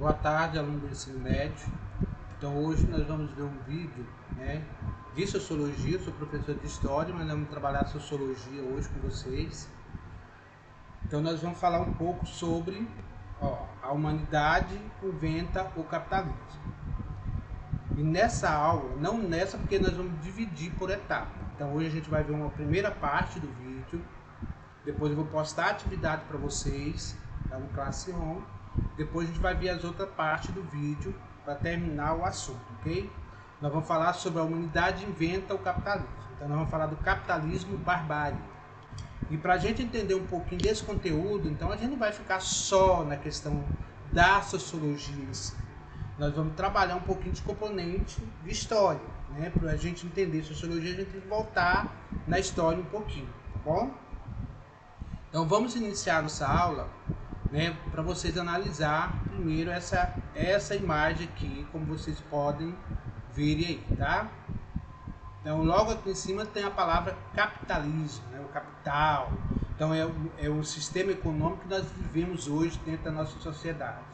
Boa tarde, aluno do ensino médio. Então hoje nós vamos ver um vídeo, de sociologia. Eu sou professor de história, mas nós vamos trabalhar sociologia hoje com vocês. Então nós vamos falar um pouco sobre a humanidade inventa o capitalismo. E nessa aula, não nessa porque nós vamos dividir por etapa. Então hoje a gente vai ver uma primeira parte do vídeo, depois eu vou postar a atividade para vocês lá no Classroom. Depois a gente vai ver as outras partes do vídeo para terminar o assunto, ok? Nós vamos falar sobre a humanidade inventa o capitalismo. Então nós vamos falar do capitalismo barbárie. E para a gente entender um pouquinho desse conteúdo, então a gente não vai ficar só na questão da sociologia em si. Nós vamos trabalhar um pouquinho de componente de história, para a gente entender sociologia, a gente tem que voltar na história um pouquinho, tá bom? Então vamos iniciar nossa aula, para vocês analisar primeiro essa imagem aqui, como vocês podem ver aí, tá? Então logo aqui em cima tem a palavra capitalismo, o capital. Então é o sistema econômico que nós vivemos hoje dentro da nossa sociedade.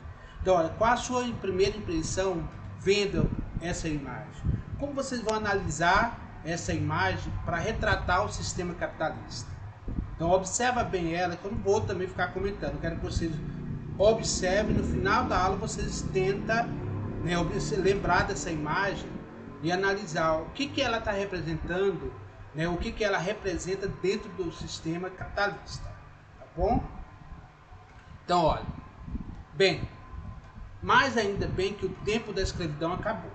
Então olha, qual a sua primeira impressão vendo essa imagem? Como vocês vão analisar essa imagem para retratar o sistema capitalista? Então observa bem ela, que eu não vou também ficar comentando. Eu quero que vocês observem, no final da aula vocês tentam lembrar dessa imagem e analisar o que ela está representando, o que ela representa dentro do sistema capitalista, tá bom? Então olha, bem, mais ainda bem que o tempo da escravidão acabou,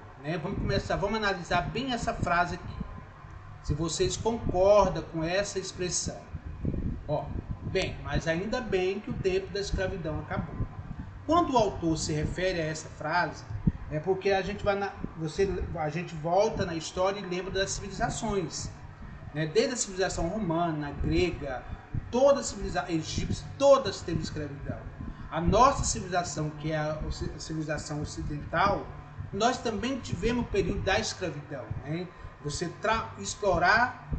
vamos analisar bem essa frase aqui, se vocês concordam com essa expressão. Bem, mas ainda bem que o tempo da escravidão acabou. Quando o autor se refere a essa frase, é porque a gente volta na história e lembra das civilizações, desde a civilização romana, grega, toda a civilização egípcia, todas teve escravidão. A nossa civilização, que é a civilização ocidental, nós também tivemos o período da escravidão, Você explorar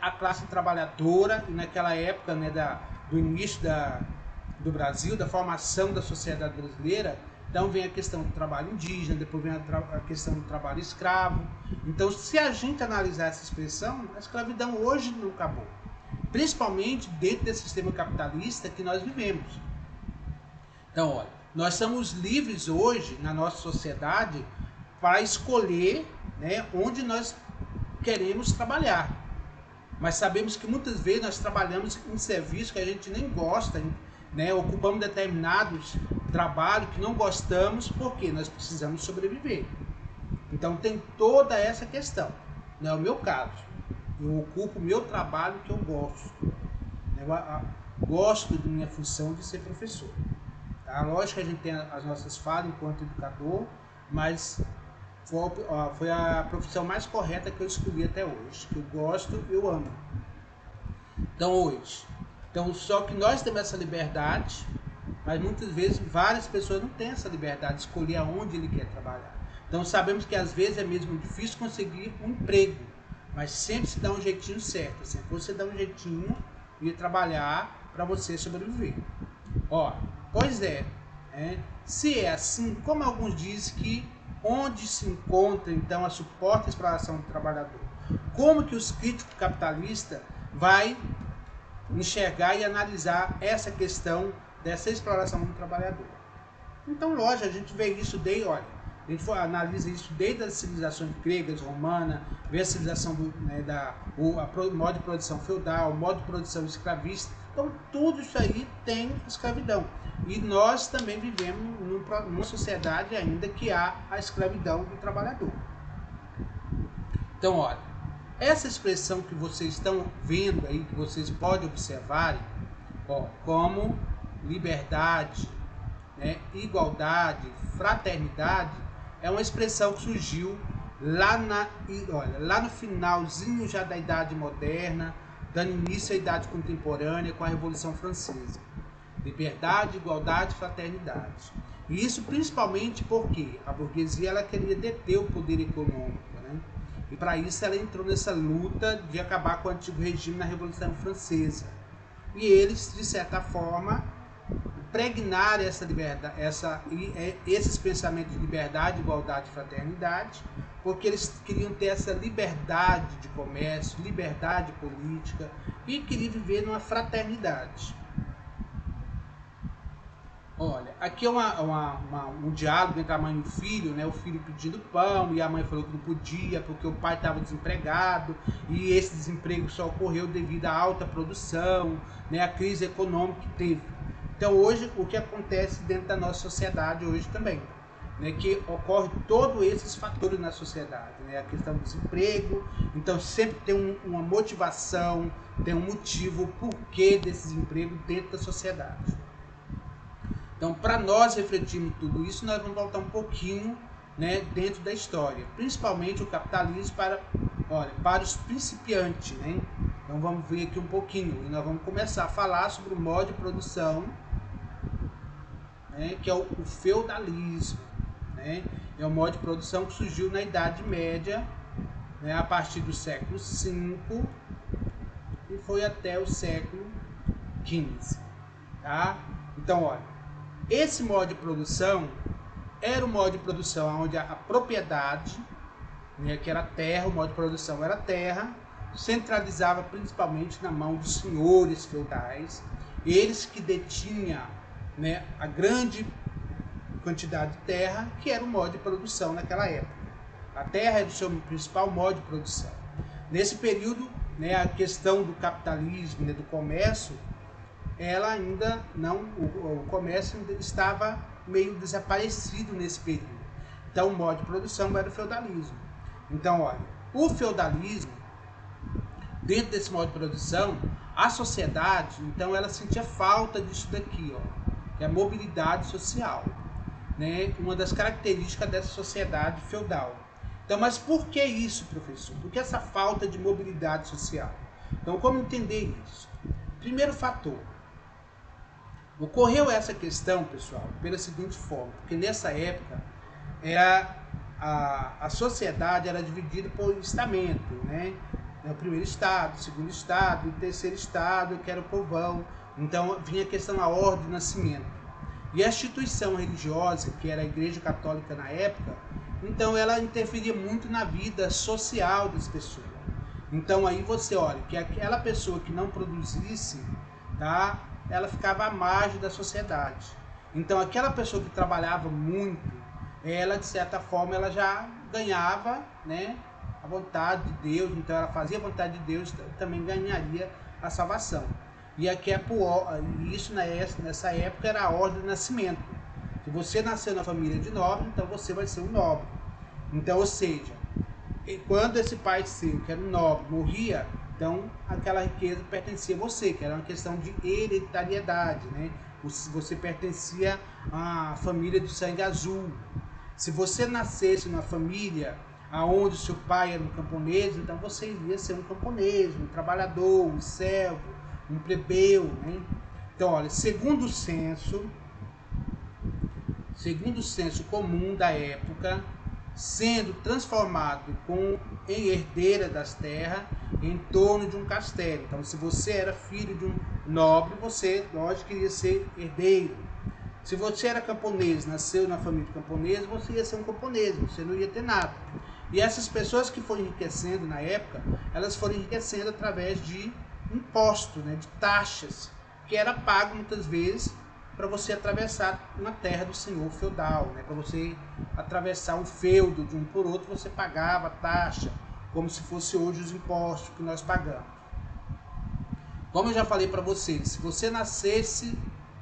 a classe trabalhadora, e naquela época do início do Brasil, da formação da sociedade brasileira, então vem a questão do trabalho indígena, depois vem a questão do trabalho escravo. Então, se a gente analisar essa expressão, a escravidão hoje não acabou, principalmente dentro desse sistema capitalista que nós vivemos. Então, olha, nós somos livres hoje, na nossa sociedade, para escolher onde nós queremos trabalhar. Mas sabemos que muitas vezes nós trabalhamos em serviço que a gente nem gosta, ocupamos determinados trabalhos que não gostamos porque nós precisamos sobreviver. Então tem toda essa questão. Não é o meu caso. Eu ocupo o meu trabalho que eu gosto. Gosto da minha função de ser professor. Tá? Lógico que a gente tem as nossas falhas enquanto educador, mas foi a profissão mais correta que eu escolhi até hoje. Que eu gosto, eu amo. Então só que nós temos essa liberdade, mas muitas vezes várias pessoas não têm essa liberdade de escolher aonde ele quer trabalhar. Então sabemos que às vezes é mesmo difícil conseguir um emprego, mas sempre se dá um jeitinho certo, sempre você dá um jeitinho de trabalhar para você sobreviver. Pois é, se é assim, como alguns dizem que onde se encontra então a suporte exploração do trabalhador, como que os críticos capitalistas vai enxergar e analisar essa questão dessa exploração do trabalhador? Então, lógico, a gente vê isso a gente analisa isso desde as civilizações gregas, romanas, vê a civilização o modo de produção feudal, o modo de produção escravista. Então, tudo isso aí tem escravidão. E nós também vivemos numa sociedade ainda que há a escravidão do trabalhador. Então, olha, essa expressão que vocês estão vendo aí, que vocês podem observar, como liberdade, igualdade, fraternidade, é uma expressão que surgiu lá no finalzinho já da Idade Moderna, dando início à Idade Contemporânea com a Revolução Francesa. Liberdade, igualdade, fraternidade. E isso principalmente porque a burguesia ela queria deter o poder econômico, e para isso ela entrou nessa luta de acabar com o antigo regime na Revolução Francesa. E eles, de certa forma, impregnar essa liberdade, esses pensamentos de liberdade, igualdade e fraternidade, porque eles queriam ter essa liberdade de comércio, liberdade política e queriam viver numa fraternidade. Olha, aqui é um diálogo entre a mãe e o filho, né? O filho pedindo pão e a mãe falou que não podia porque o pai estava desempregado e esse desemprego só ocorreu devido à alta produção, né? A crise econômica que teve. Então hoje, o que acontece dentro da nossa sociedade hoje também, né? Que ocorre todos esses fatores na sociedade, né? A questão do desemprego, então sempre tem uma motivação, tem um motivo, o porquê desse desemprego dentro da sociedade. Então, para nós refletirmos tudo isso, nós vamos voltar um pouquinho, né, dentro da história, principalmente o capitalismo para os principiantes, né? Então vamos ver aqui um pouquinho e nós vamos começar a falar sobre o modo de produção, né, que é o feudalismo, né? É um modo de produção que surgiu na Idade Média, né, a partir do século V e foi até o século XV, tá? Então, olha, esse modo de produção era um modo de produção onde a propriedade, né, que era a terra, o modo de produção era a terra, centralizava principalmente na mão dos senhores feudais, eles que detinham, né, a grande quantidade de terra, que era o modo de produção naquela época. A terra era o seu principal modo de produção. Nesse período, né, a questão do capitalismo, né, do comércio, ela ainda não, o comércio ainda estava meio desaparecido nesse período. Então o modo de produção era o feudalismo. Então, olha, o feudalismo, dentro desse modo de produção, a sociedade, então ela sentia falta disso daqui, ó, que é a mobilidade social, né? Uma das características dessa sociedade feudal. Então, mas por que isso, professor? Por que essa falta de mobilidade social? Então, como entender isso? Primeiro fator, ocorreu essa questão, pessoal, pela seguinte forma, porque nessa época a sociedade era dividida por estamento, né? O primeiro estado, o segundo estado, o terceiro estado, que era o povão. Então vinha a questão da ordem de nascimento. E a instituição religiosa, que era a Igreja Católica na época, então ela interferia muito na vida social das pessoas. Então aí você olha que aquela pessoa que não produzisse, tá? Ela ficava à margem da sociedade. Então aquela pessoa que trabalhava muito, ela de certa forma ela já ganhava, né, a vontade de Deus, então ela fazia a vontade de Deus, também ganharia a salvação. E aqui isso nessa época era a ordem de nascimento. Se você nasceu na família de nobre, então você vai ser um nobre. Então, ou seja, quando esse pai seu, que era um nobre, morria, então aquela riqueza pertencia a você, que era uma questão de hereditariedade, né? Você pertencia à família de sangue azul. Se você nascesse numa família onde o seu pai era um camponês, então você iria ser um camponês, um trabalhador, um servo, um plebeu, né? Então, olha, segundo o censo comum da época, sendo transformado em herdeira das terras em torno de um castelo. Então, se você era filho de um nobre, você, lógico, queria ser herdeiro. Se você era camponês, nasceu na família de camponês, você ia ser um camponês, você não ia ter nada. E essas pessoas que foram enriquecendo na época, elas foram enriquecendo através de impostos, né, de taxas, que era pago muitas vezes para você atravessar uma terra do senhor feudal, né? Para você atravessar um feudo de um por outro, você pagava taxa, como se fosse hoje os impostos que nós pagamos. Como eu já falei para vocês, se você nascesse,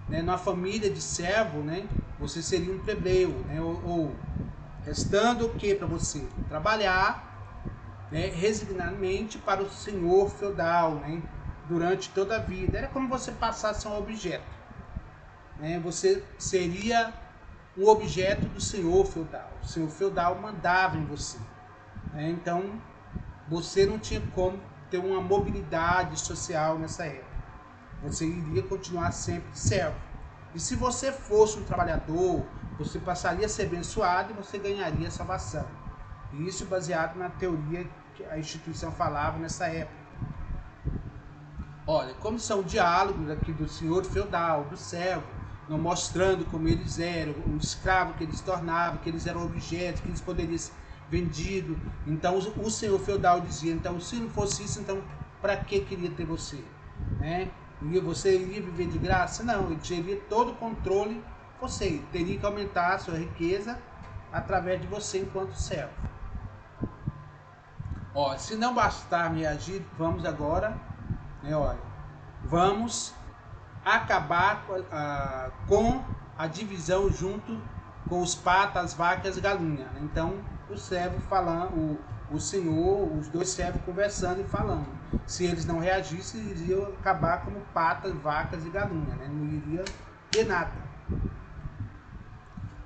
né, numa família de servo, né, você seria um plebeu, né, ou restando o que para você? Trabalhar, né, resignadamente para o senhor feudal, né, durante toda a vida. Era como você passasse um objeto. Você seria um objeto do senhor feudal. O senhor feudal mandava em você. Então, você não tinha como ter uma mobilidade social nessa época. Você iria continuar sempre servo. E se você fosse um trabalhador, você passaria a ser abençoado e você ganharia salvação. E isso baseado na teoria que a instituição falava nessa época. Olha, como são diálogos aqui do senhor feudal, do servo, não mostrando como eles eram, o escravo que eles tornavam, que eles eram objetos, que eles poderiam ser vendidos. Então o senhor feudal dizia, então se não fosse isso, então para que queria ter você? Né? E você iria viver de graça? Não, ele teria todo o controle, você teria que aumentar a sua riqueza através de você enquanto servo. Ó, se não bastar me agir, vamos agora, né, olha, vamos acabar com a divisão junto com os patas, as vacas e galinhas. Então, o servo falando, o senhor, os dois servos conversando e falando. Se eles não reagissem, iriam acabar como patas, vacas e galinhas, né? Não iria ter nada.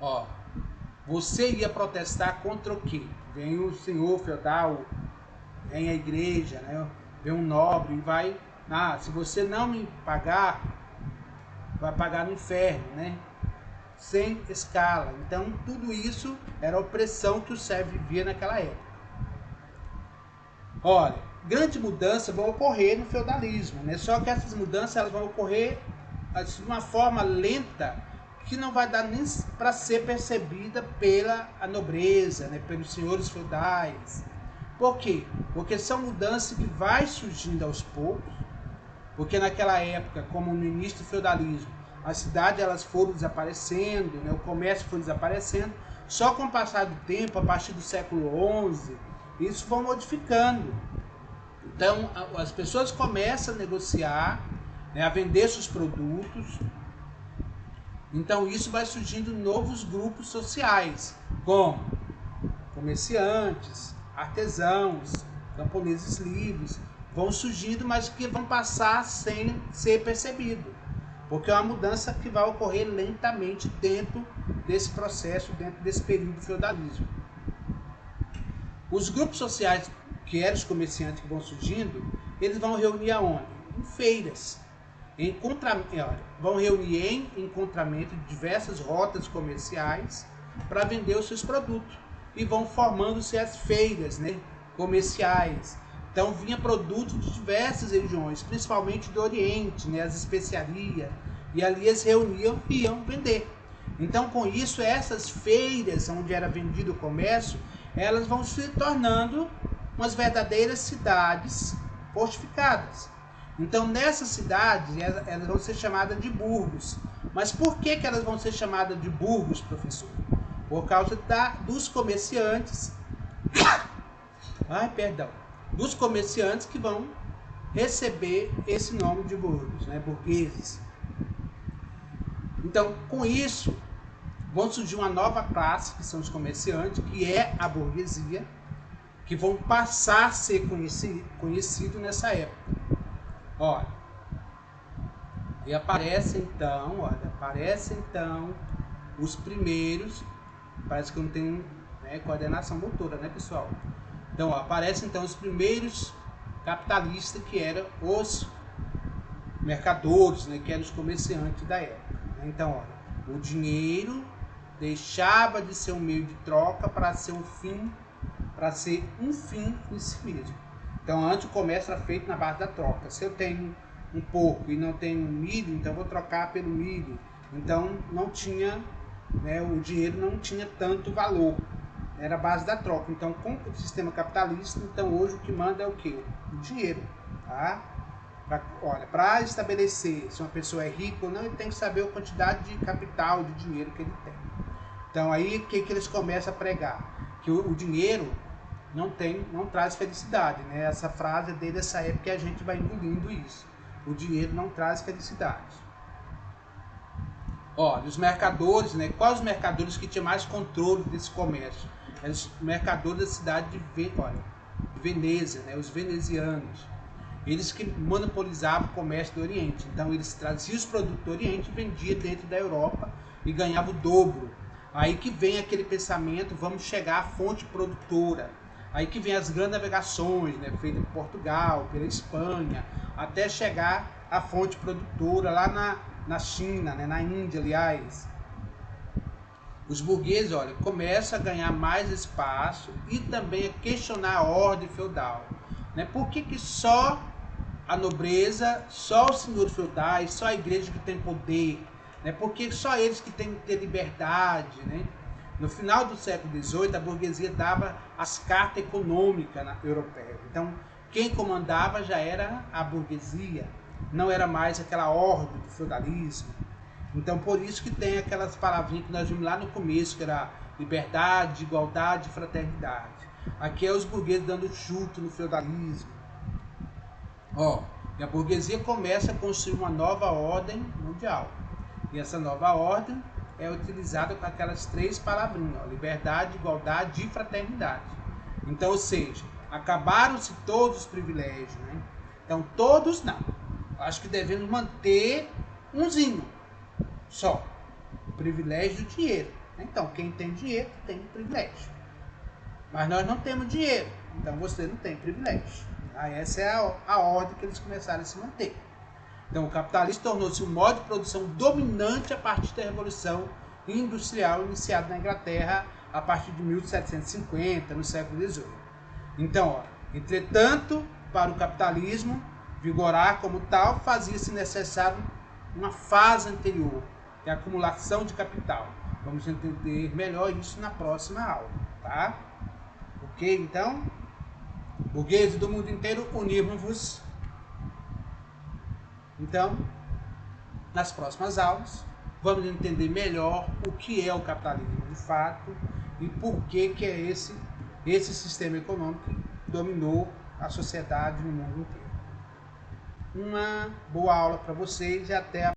Ó, você ia protestar contra o quê? Vem o senhor feudal, vem a igreja, né? Vem um nobre e vai, se você não me pagar, vai pagar no inferno, né? Sem escala. Então, tudo isso era a opressão que o servo vivia naquela época. Olha, grandes mudanças vão ocorrer no feudalismo, né? Só que essas mudanças elas vão ocorrer de uma forma lenta, que não vai dar nem para ser percebida pela nobreza, né? Pelos senhores feudais. Por quê? Porque são mudanças que vai surgindo aos poucos, porque naquela época, como no início do feudalismo, as cidades elas foram desaparecendo, né? O comércio foi desaparecendo. Só com o passar do tempo, a partir do século XI, isso foi modificando. Então, as pessoas começam a negociar, né? A vender seus produtos. Então, isso vai surgindo novos grupos sociais, como comerciantes, artesãos, camponeses livres, vão surgindo, mas que vão passar sem ser percebido. Porque é uma mudança que vai ocorrer lentamente dentro desse processo, dentro desse período do feudalismo. Os grupos sociais, que eram os comerciantes que vão surgindo, eles vão reunir aonde? Em feiras. Vão reunir em encontramento de diversas rotas comerciais para vender os seus produtos. E vão formando-se as feiras, né, comerciais. Então vinha produtos de diversas regiões, principalmente do Oriente, né, as especiarias, e ali eles reuniam e iam vender. Então com isso, essas feiras onde era vendido o comércio, elas vão se tornando umas verdadeiras cidades fortificadas. Então nessas cidades, elas vão ser chamadas de burgos. Mas por que elas vão ser chamadas de burgos, professor? Por causa dos comerciantes, dos comerciantes que vão receber esse nome de burgos, né, burgueses. Então, com isso, vão surgir uma nova classe, que são os comerciantes, que é a burguesia, que vão passar a ser conhecido nessa época. Olha, e aparecem então os primeiros, parece que eu não tenho, né, coordenação motora, né, pessoal? Então, aparecem então os primeiros capitalistas, que eram os mercadores, né, que eram os comerciantes da época. Então, olha, o dinheiro deixava de ser um meio de troca para ser um fim em si mesmo. Então, antes o comércio era feito na base da troca. Se eu tenho um porco e não tenho milho, então vou trocar pelo milho. Então, não tinha, né, o dinheiro não tinha tanto valor. Era a base da troca. Então, com o sistema capitalista, então hoje o que manda é o quê? O dinheiro. Tá? Para estabelecer se uma pessoa é rica ou não, ele tem que saber a quantidade de capital, de dinheiro que ele tem. Então, aí o que eles começam a pregar? Que o dinheiro não traz felicidade, né? Essa frase é desde essa época que a gente vai engolindo isso. O dinheiro não traz felicidade. Olha, os mercadores, né? Quais os mercadores que tinham mais controle desse comércio? Eram os mercadores da cidade de Veneza, né? Os venezianos. Eles que monopolizavam o comércio do Oriente. Então eles traziam os produtos do Oriente e vendiam dentro da Europa e ganhavam o dobro. Aí que vem aquele pensamento, vamos chegar à fonte produtora. Aí que vem as grandes navegações, né, feitas por Portugal, pela Espanha, até chegar à fonte produtora lá na China, né, na Índia, aliás. Os burgueses, olha, começam a ganhar mais espaço e também a questionar a ordem feudal. Né? Por que só a nobreza, só os senhores feudais, só a igreja que tem poder? né? Porque só eles que têm que ter liberdade, né? No final do século XVIII, a burguesia dava as cartas econômicas europeias. Então, quem comandava já era a burguesia, não era mais aquela ordem do feudalismo. Então, por isso que tem aquelas palavrinhas que nós vimos lá no começo, que era liberdade, igualdade, fraternidade. Aqui é os burgueses dando chute no feudalismo. Ó, e a burguesia começa a construir uma nova ordem mundial. E essa nova ordem é utilizada com aquelas três palavrinhas, ó, liberdade, igualdade e fraternidade. Então, ou seja, acabaram-se todos os privilégios, né? Então, todos não. Acho que devemos manter umzinho só, o privilégio do dinheiro. Então, quem tem dinheiro tem privilégio. Mas nós não temos dinheiro, então você não tem privilégio. Essa é a ordem que eles começaram a se manter. Então, o capitalismo tornou-se um modo de produção dominante a partir da Revolução Industrial iniciada na Inglaterra a partir de 1750, no século XVIII. Então, ó, entretanto, para o capitalismo vigorar como tal, fazia-se necessário uma fase anterior, que é a acumulação de capital. Vamos entender melhor isso na próxima aula, tá? Ok? Então, burgueses do mundo inteiro, unirmos-vos. Então, nas próximas aulas, vamos entender melhor o que é o capitalismo de fato e por que é esse sistema econômico que dominou a sociedade no mundo inteiro. Uma boa aula para vocês e até a